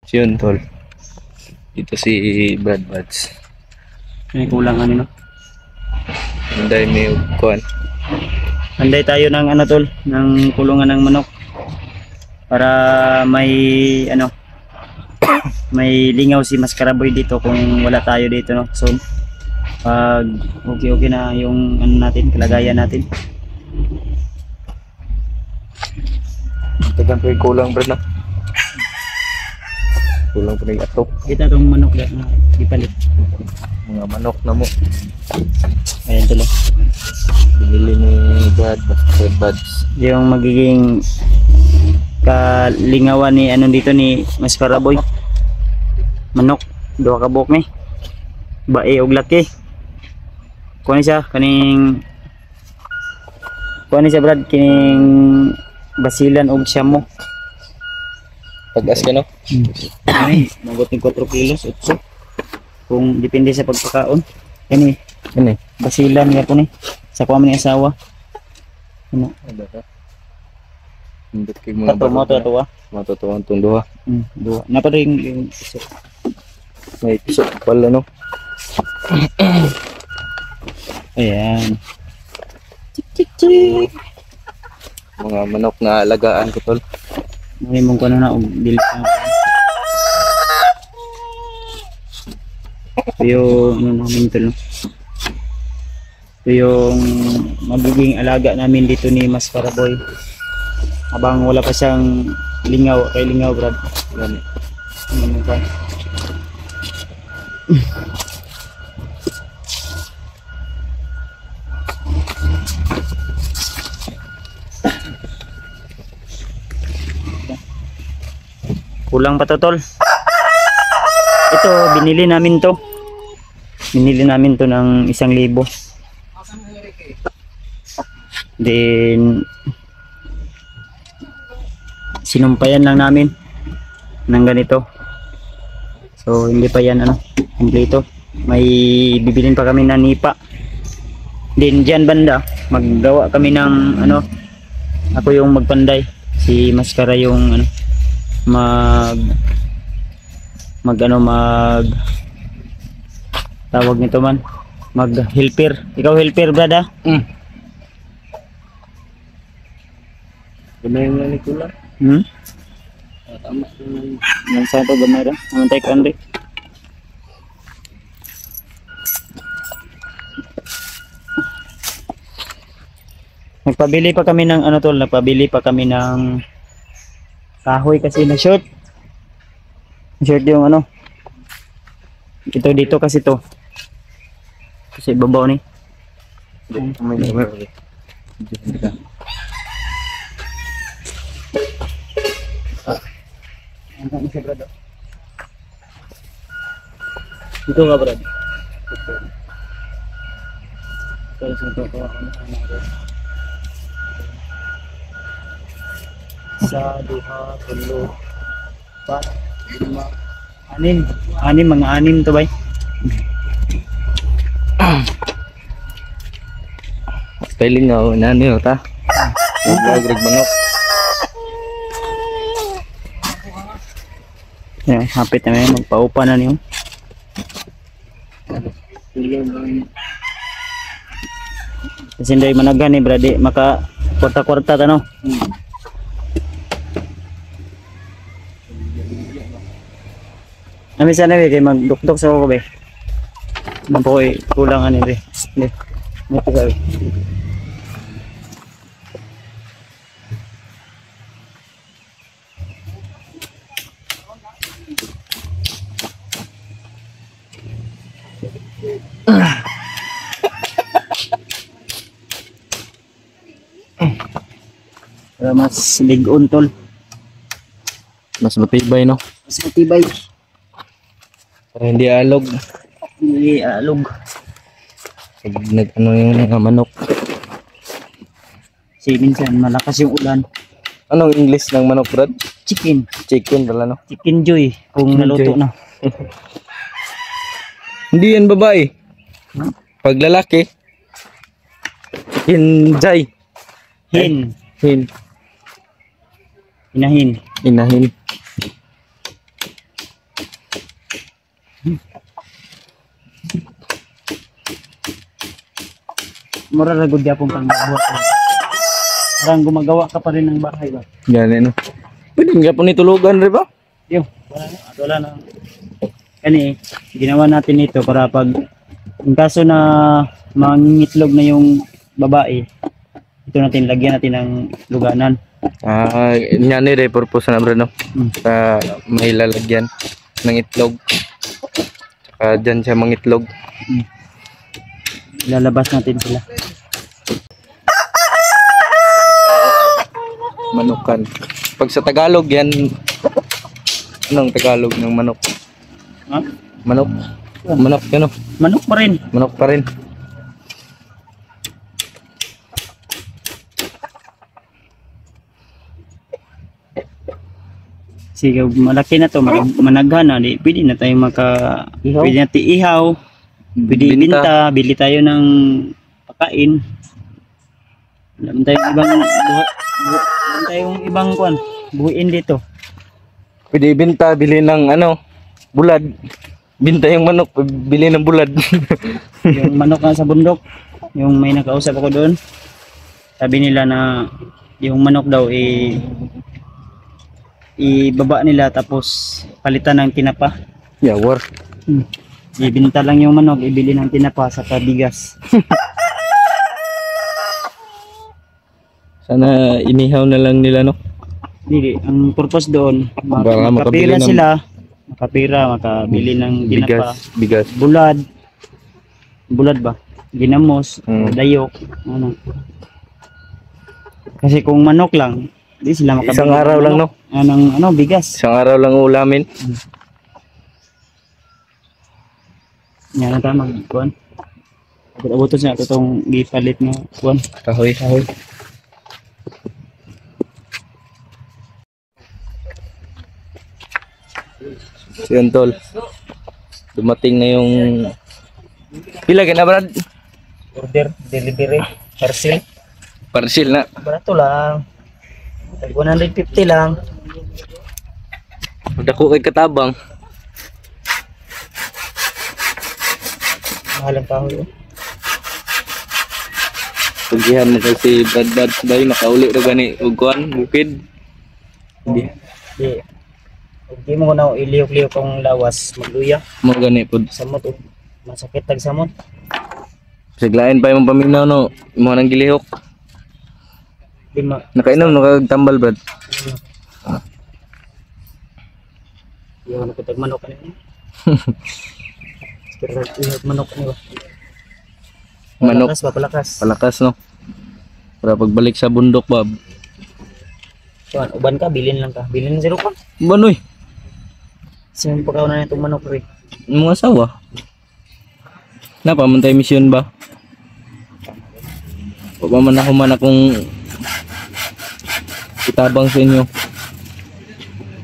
Yun tol. Ito si Brad Buds. May kulang ano no. Anday may kuan. Anday tayo ng ano tol, ng kulungan ng manok. Para may ano, may lingaw si Maskaraboy dito kung wala tayo dito no. So pag okay na yung ano natin, kalagayan natin. Tagan pa yung kulang Brad na. Kulang pa na yung atok. Kita tong manok na ipalit. Mga manok na mo. Ayan tol. Binili ni Brad Buds. Yung magiging kalingawan ni ano dito ni Maskaraboy. Manok, duha ka buok ni. Bae og laki. Kuha siya kaning Brad kining basilan og siyamo. Pag-as ka no? Ay, magot ni 4 kilos, 8. Kung depende sa pagpakaon. Kani, basilan nga po ni. Sa kuha man ni asawa. Ano? Hindi kay mga Tato mo to matutuwa itong duha. Duha. Napa rin yung iso. May piso pala no. Ayan. Mga manok na alagaan ko tol. May mong kuno na og dili na. Yung ano namin tol. Yung magiging alaga namin dito ni Maskaraboy. Habang wala pa siyang lingaw, kay lingaw Brad. Yan. Ano ba? Kulang pa to tol. Ito binili namin to. Binili namin to ng 1,000. Then sinumpayan lang namin ng ganito. So hindi pa yan ano, kompleto. May bibilin pa kami ng nipa. Then dyan banda maggawa kami ng ano, ako yung magpanday, si Maskara yung ano, mag tawag nito man, mag helper. Ikaw helper Brad ha? Gamay nga ni kulang. Tama. Yang satu gamay ra. Namantay ka Andre. Nagpabili pa kami ng ano tol, nagpabili pa kami ng kahoy kasi na short. Short yung ano. Ito dito kasi to. Kasi babaw ni. Ito nga Brad. Sa duha, tulo, 4, 5, 6, mga 6 to bay. Spelling nga na niyo ta. Naglag manok. Yeah, hapit na may magpaupa na niyo. Kasi hindi managan ni Brady, maka kwarta-kwarta tano. Ami sana kay magdukdok sa ko be. Mampoy kulang ani be. Ni. Nito ka. Mas ligon tol. Mas matibay no. Mas matibay. Para hindi alog. Hindi alog. Nag ano yung mga manok. Kasi minsan malakas yung ulan. Anong English ng manok Brad? Chicken. Chicken pala no. Chicken joy kung Chicken naluto joy. na. Hindi yan babae. Pag lalaki, chicken jay. Hin. Hin. Inahin. Inahin. Mura ragod yapon pang buhat. Parang gumagawa ka pa rin ng bahay ba? Gani no. Pwede nga po nitulugan rin ba? Yo, wala na. Kani, ginawa natin ito para pag in kaso na mangingitlog na yung babae, ito natin lagyan natin ng luganan. Yan ni rin purpose na bro no. Sa may lalagyan ng itlog. Tsaka dyan siya mangitlog. Lalabas natin sila. Manukan. Pag sa Tagalog yan, anong Tagalog ng manok? Ha? Manok. Manok yan o. Manok pa rin. Manok pa rin. Sige, malaki na to, managhan na, di, pwede na tayo Ihaw? pwede natin ihaw, pwede binta, bili tayo ng pakain. Wala tayong ibang kuan, buuin dito. Pwede binta, bili ng ano, bulad. Binta yung manok, bili ng bulad. Yung manok na sa bundok, yung may nakausap ako doon, sabi nila na yung manok daw ibaba nila tapos palitan ng tinapa. Yawar. Ibinta lang yung manok, ibili ng tinapa sa bigas. Sana inihaw na lang nila no. Hindi, ang purpose doon, Para makabili makapira ng- sila, makabili ng tinapa, Bigas. bulad ba? Ginamos, dayok, ano. Kasi kung manok lang, di sila makabili. Isang ng araw lang, manok. Ano, bigas. Isang araw lang ulamin. Yan na tayo mag-kuhan. Abot-abotos na ito itong gipalit na kuhan. Kahoy. So yun tol. Dumating na yung pila ka na Brad? Order, delivery, parcel. Parcel na. Barato lang. Tag 150 lang. Dako kay katabang. Mahal ang kahoy. Pagihan mo kasi Brad bay nakauli ra gani og kuan bukid. Hindi Di. Hindi mo na iliw-liw kong lawas, magluya. mo gani pod. Samot, masakit tag samot. Siglain pa imong paminaw no. Imo nang gilihok. Di ma. Nakainom nakagtambal Brad. Yung nakitag manok kanina. Pero ihag manok kanina. Manok. Palakas ba, palakas. Palakas no. Para pagbalik sa bundok Bob. Kuan, uban ka, bilin lang ka. Bilin zero ka. Banoy, Sino pagkaw na itong manok rin? mga asawa. Napamantay misyon ba? O pa man ako man akong itabang sa inyo.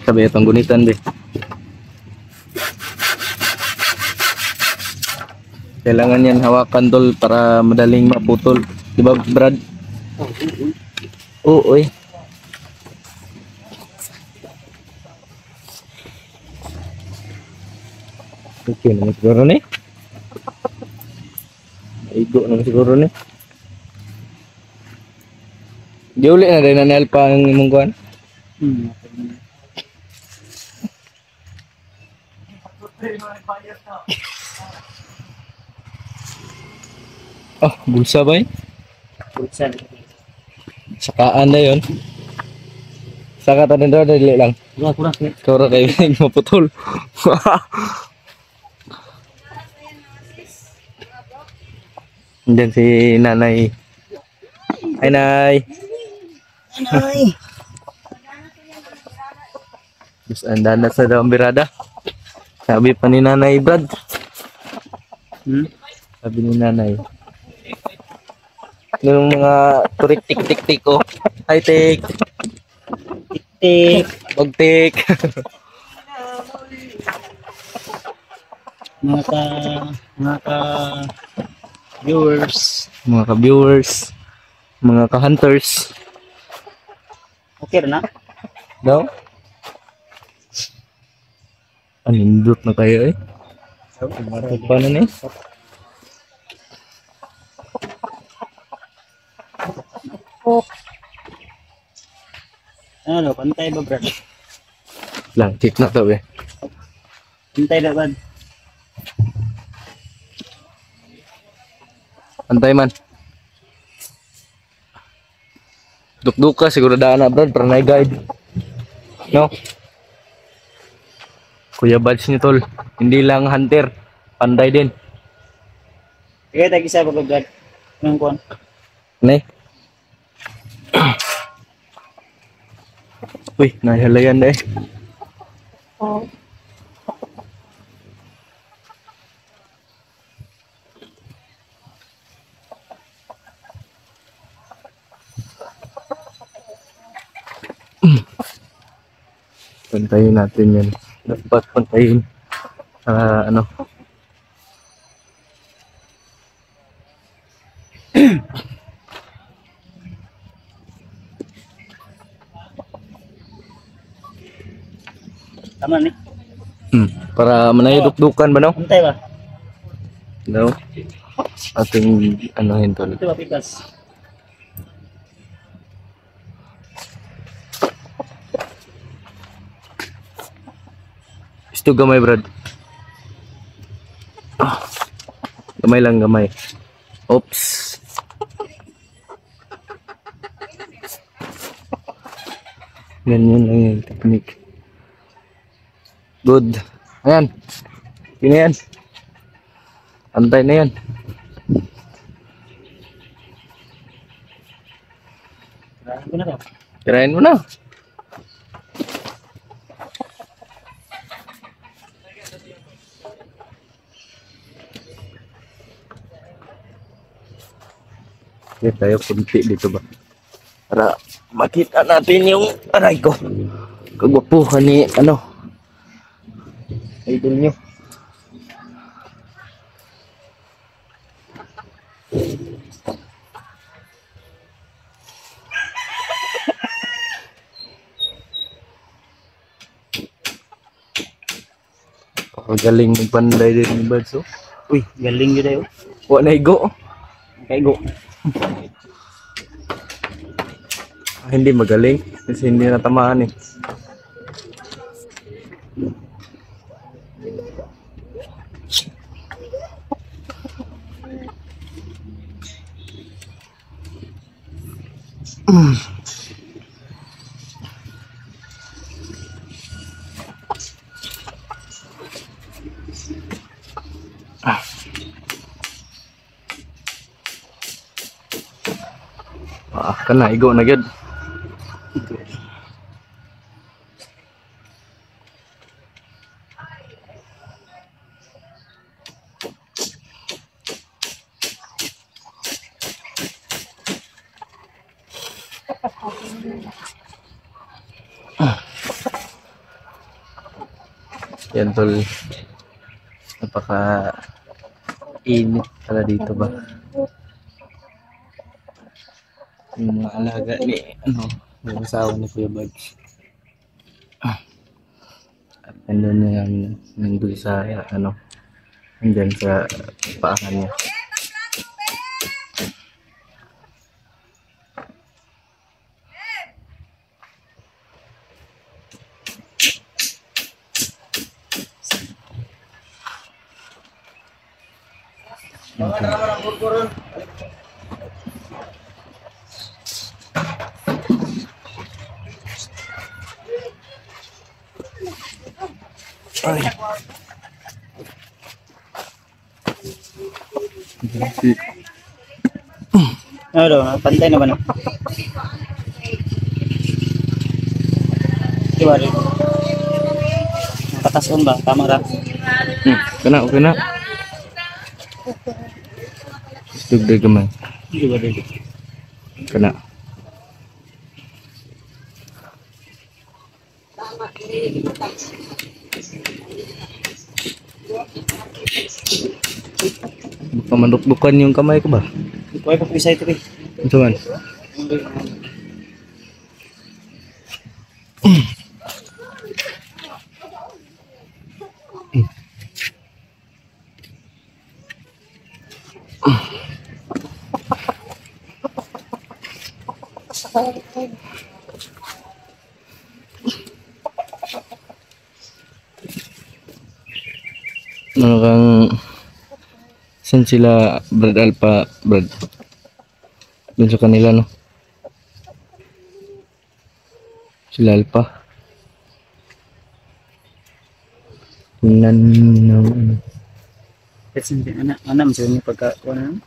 Sabi itong gunitan be. Kailangan yan hawakan tol para madaling maputol. Diba Brad? Oo, oy. Okay naman siguro ni. Igo naman siguro ni. Di uli na rin na pa ang imong kuhan. Oh, bulsa ba eh? Pulsan. Sakaan na yun. Saka tanin daw, dali lang. Kurang. Kura kayo maputol. Diyan si nanay. Ay nay. Ay. Mas anda na sa daang birada. Sabi pa ni nanay Brad. Sabi ni nanay. Yung mga turik tik tik tik oh. Hi tik. Tik. Bag tik. Mga ka viewers. Mga ka-viewers. Mga ka-hunters. Okay na? Daw? Anindot na kayo eh. Paano ni? Ano, pantay ba, Brad? Lang, check na to eh. Pantay na, Brad. Antay man. Duk-duk ka, siguro daan na Brad, para na-guide. No? Kuya Bads ni tol, hindi lang hunter, panday din. Sige, tag-isa ba, Brad? Anong kuhan? Ne? Uy, nahalayan na eh. Pantayin natin yan. Dapat pantayin. Ano? Tama ni. Para manayuduk-dukan ba no? Pantay ba? No? Ating anuhin tol. Ito ba, pikas? Gusto gamay Brad. Gamay lang gamay. Oops. Ganyan lang yung technique. Good. Ayan. Yun na yan. Antay na yan. Ano na to? Tirahin mo na. Okay, tayo kunti dito ba? Para makita natin yung aray ko. Kagwapuhan ni ano. Idol nyo. Galing magpanday din ni Bads. Oh. Uy, galing yun tayo. Wa na igo. Kaigo. Hindi magaling kasi hindi natamaan eh. Kana igo na gyud. Yan tol. Napaka init pala dito ba. Yung mga alaga ni ano, yung asawa ni Kuya Bads. At nandun na yan, nandun sa ano, nandyan sa paahan niya. Ay. Ano, pantay na ba na? Diba rin? Nakatason ba? Tama ra? Kena, okay na. Dugday gamay. Diba rin? Kena. Baka manduk-dukan yung kamay ko ba? Ito ay pag-isa ito eh. Ito man. Ano kang saan sila Brad Alpha Brad? Dun sa kanila no? Sila Alpha. Tingnan ng ano. Kasi hindi anak so yung pagkakuha na.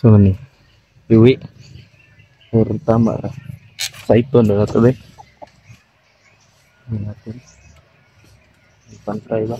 So ni. Iwi. Or tama ra. Sa ito na to be. Natin. Pantay ba?